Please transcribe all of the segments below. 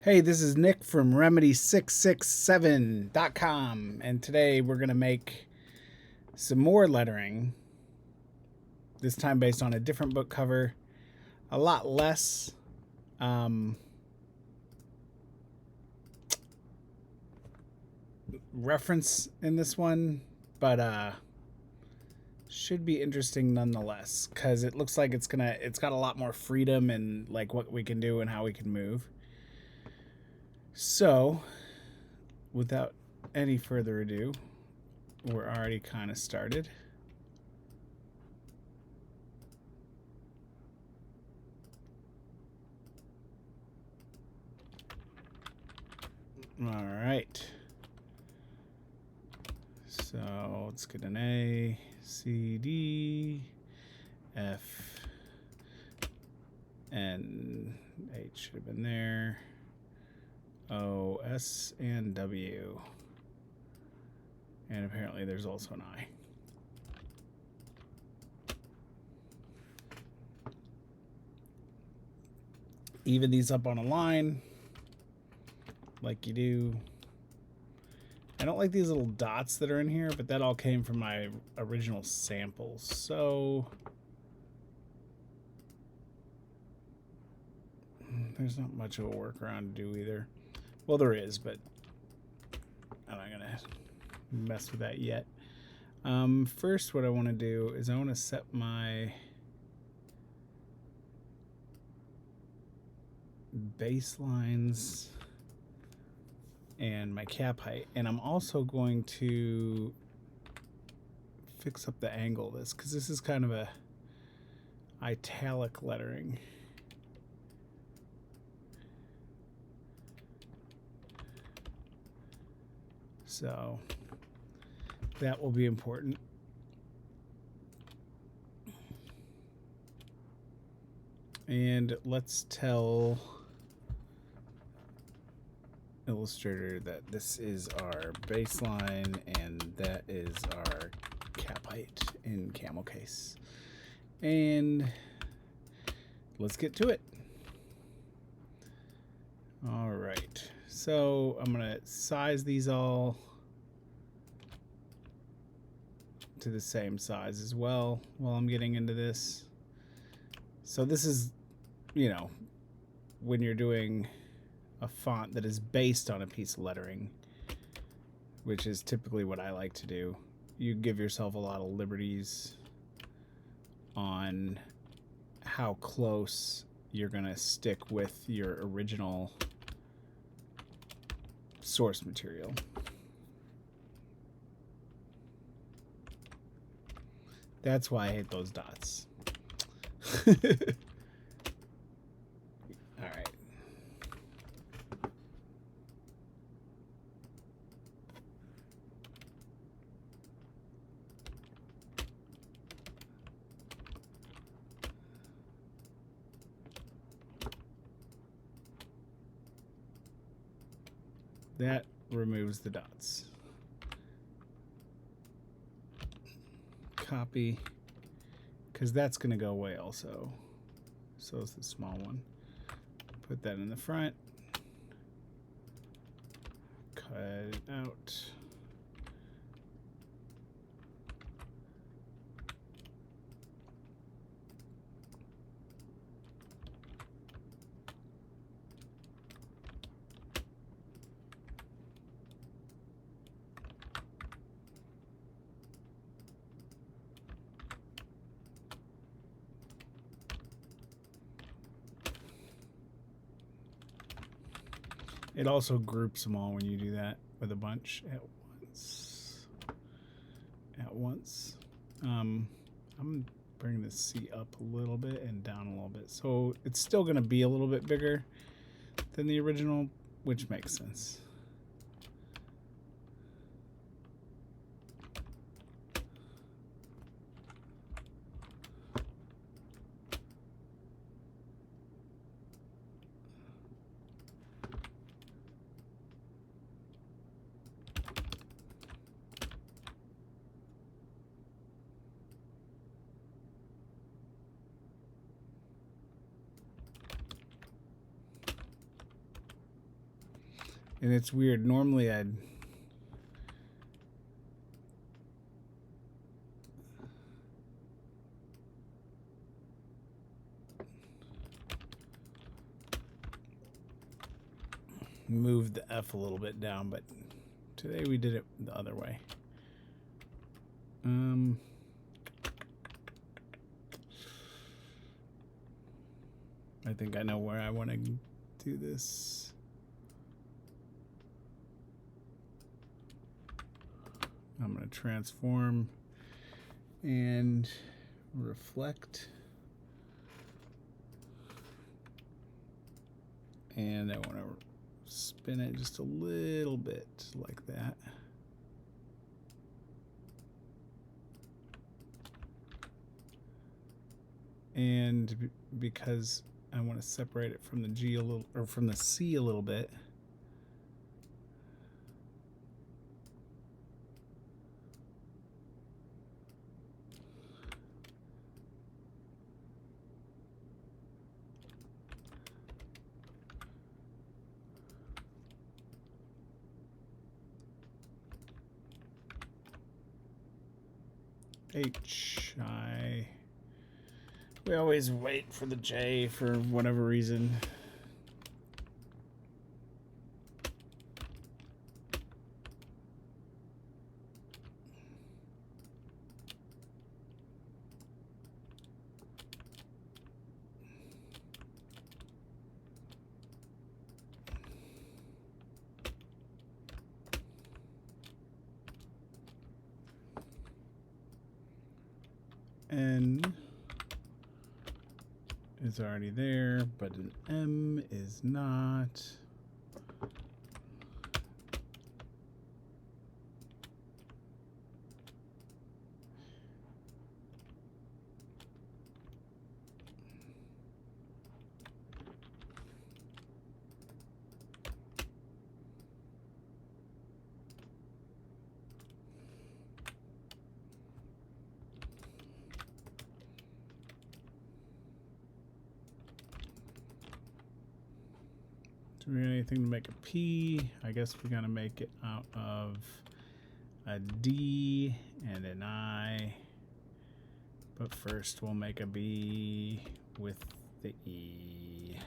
Hey, this is Nick from Remedy667.com, and today we're going to make some more lettering, this time based on a different book cover, a lot less reference in this one, but should be interesting nonetheless, because it looks like it's got a lot more freedom and like what we can do and how we can move. So, without any further ado, we're already kind of started. All right. So let's get an A, C, D, F, N, H should have been there, O, S, and W. And apparently there's also an I. Even these up on a line, like you do. I don't like these little dots that are in here, but that all came from my original samples. So there's not much of a workaround to do either. Well, there is, but I'm not gonna mess with that yet. First, what I want to do is I want to set my baselines and my cap height, and I'm also going to fix up the angle of this, because this is kind of a italic lettering. So that will be important. And let's tell Illustrator that this is our baseline and that is our cap height in camel case. And let's get to it. All right, so I'm gonna size these all to the same size as well while I'm getting into this. So this is, you know, when you're doing a font that is based on a piece of lettering, which is typically what I like to do, you give yourself a lot of liberties on how close you're gonna stick with your original source material. That's why I hate those dots. All right. That removes the dots. Copy, because that's going to go away also. So is the small one. Put that in the front. Cut it out. It also groups them all when you do that with a bunch at once. I'm bringing the C up a little bit and down a little bit. So it's still going to be a little bit bigger than the original, which makes sense. And it's weird. Normally I'd move the F a little bit down, but today we did it the other way. I think I know where I want to do this. I'm going to transform and reflect. And I want to spin it just a little bit like that. And because I want to separate it from the G a little, or from the C a little bit, H, I. We always wait for the J for whatever reason. N is already there, but an M is not. Do we have anything to make a P? I guess we're gonna make it out of a D and an I. But first we'll make a B with the E.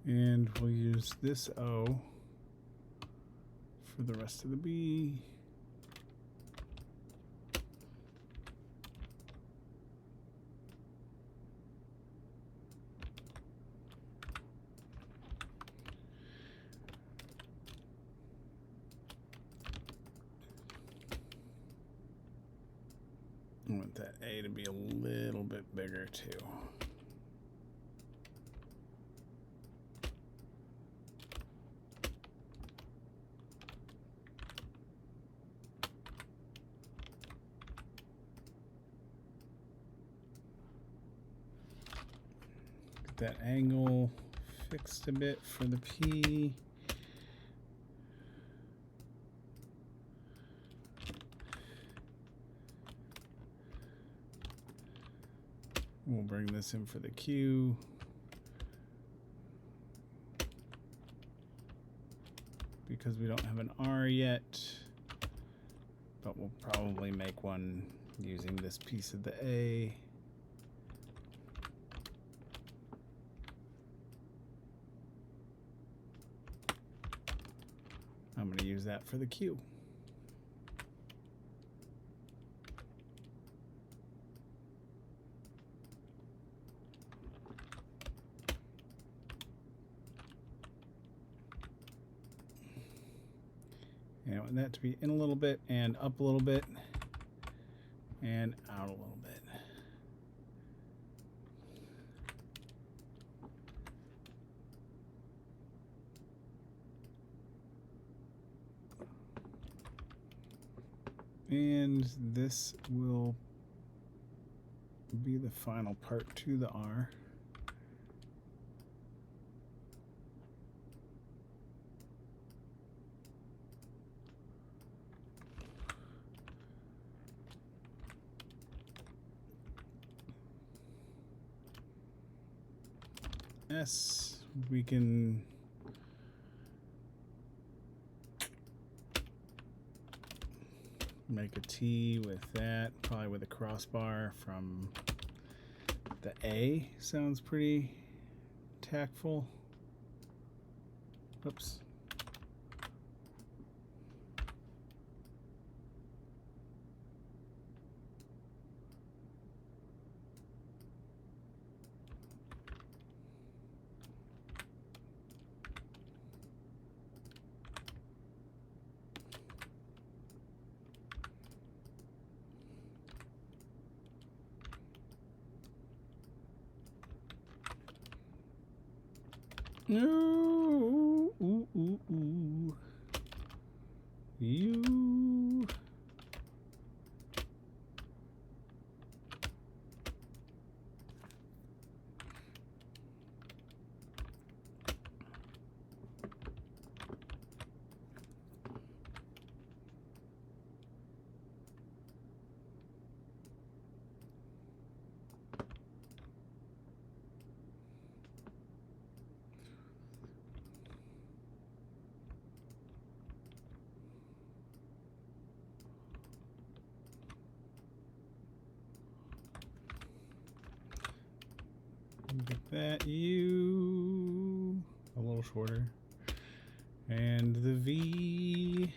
And we'll use this O for the rest of the B. I want that A to be a little bit bigger too. That angle fixed a bit for the P. We'll bring this in for the Q. Because we don't have an R yet, but we'll probably make one using this piece of the A. I'm going to use that for the Q. And I want that to be in a little bit and up a little bit. and out a little bit. And this will be the final part to the R. S, we can make a T with that, probably with a crossbar from the A. Sounds pretty tactful. Oops. No, you. Get that U a little shorter, and the V.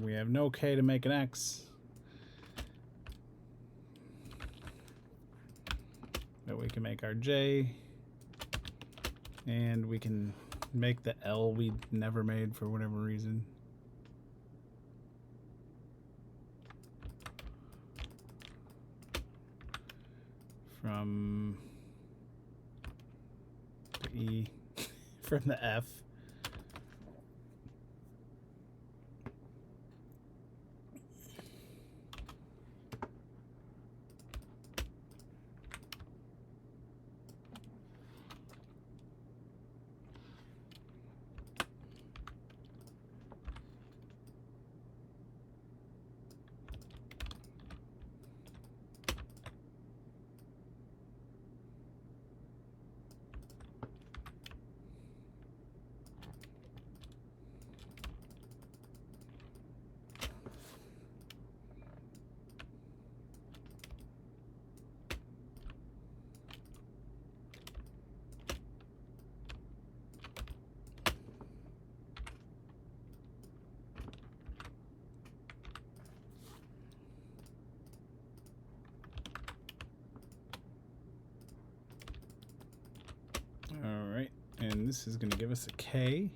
We have no K to make an X. But we can make our J. And we can make the L we never made for whatever reason. From the E, from the F. All right, and this is going to give us a K.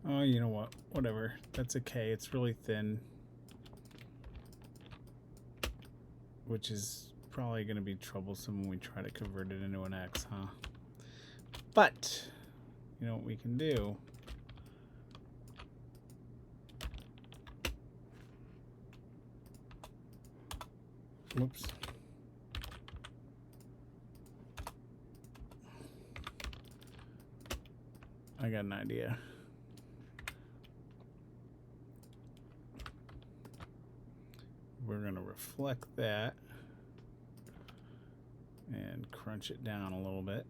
Oh, you know what? Whatever. That's okay. It's really thin. Which is probably going to be troublesome when we try to convert it into an X, huh? But, you know what we can do? Whoops. I got an idea. We're going to reflect that and crunch it down a little bit.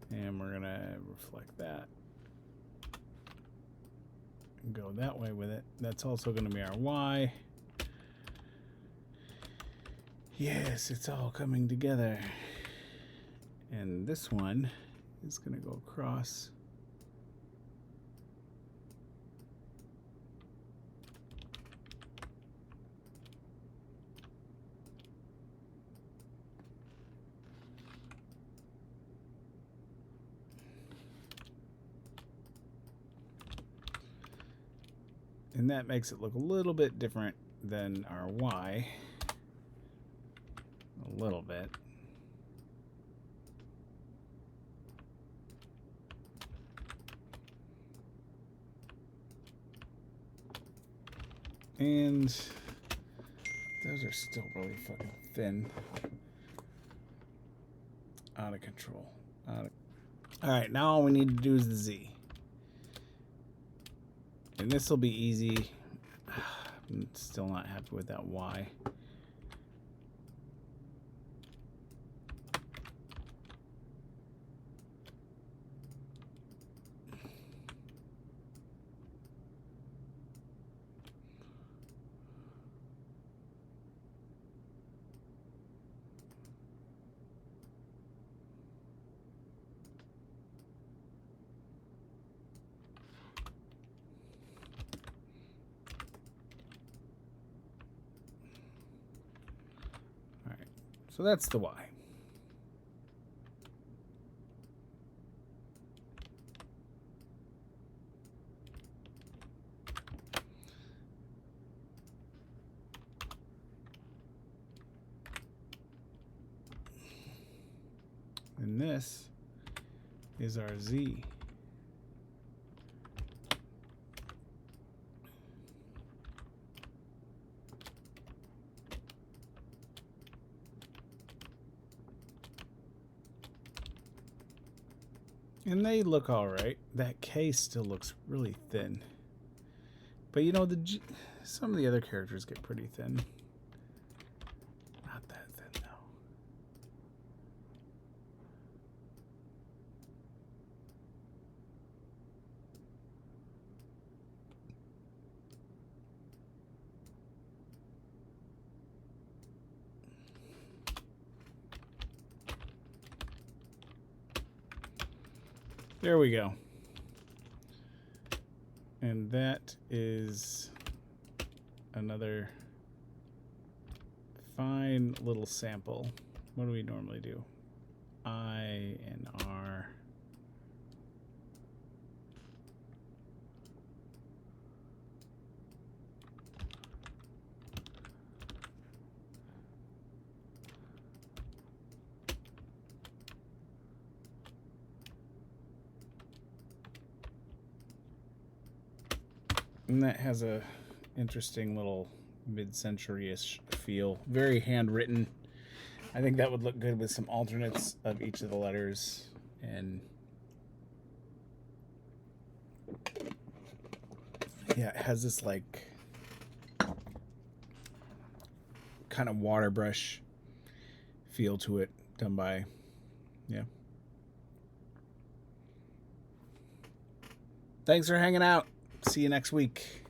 And we're going to reflect that. And go that way with it. That's also going to be our Y. Yes, it's all coming together. And this one is going to go across. And that makes it look a little bit different than our Y. A little bit. And those are still really fucking thin. Out of control. Alright, now all we need to do is the Z. And this will be easy. I'm still not happy with that Y. So that's the Y. And this is our Z. And they look all right. That K still looks really thin. But you know, some of the other characters get pretty thin. Not that thin, though. There we go. And that is another fine little sample. What do we normally do? I and R. And that has a interesting little mid-century-ish feel. Very handwritten. I think that would look good with some alternates of each of the letters. And yeah, it has this like kind of water brush feel to it, done by, yeah. Thanks for hanging out. See you next week.